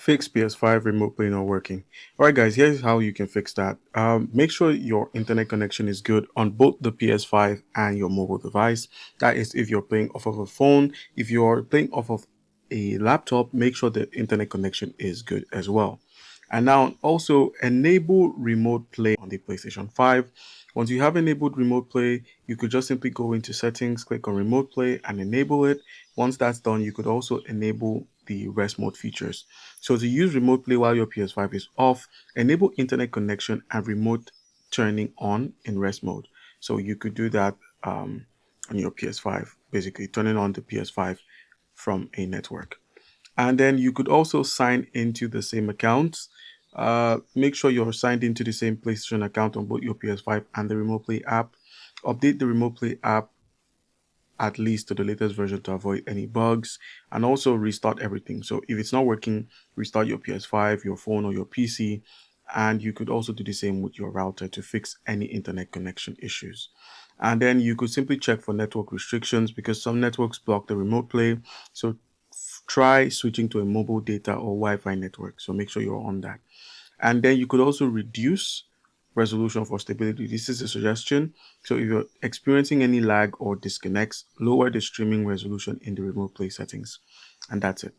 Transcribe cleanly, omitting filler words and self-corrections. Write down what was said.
Fix PS5 remote play not working. All right, guys, here's how you can fix that. Make sure your internet connection is good on both the PS5 and your mobile device. That is, if you're playing off of a phone. If you're playing off of a laptop, make sure the internet connection is good as well. And now also enable remote play on the PlayStation 5. Once you have enabled remote play, you could just simply go into settings, click on remote play and enable it. Once that's done, you could also enable the rest mode features. So to use remote play while your PS5 is off, enable internet connection and remote turning on in rest mode. So you could do that on your PS5, basically turning on the PS5 from a network. And then you could also sign into the same accounts. Make sure you're signed into the same PlayStation account on both your PS5 and the Remote Play app. Update the Remote Play app at least to the latest version to avoid any bugs, and also restart everything. So if it's not working, restart your PS5, your phone, or your PC. And you could also do the same with your router to fix any internet connection issues. And then you could simply check for network restrictions because some networks block the remote play. So try switching to a mobile data or Wi-Fi network. So make sure you're on that. And then you could also reduce resolution for stability. This is a suggestion. So if you're experiencing any lag or disconnects, lower the streaming resolution in the remote play settings. And that's it.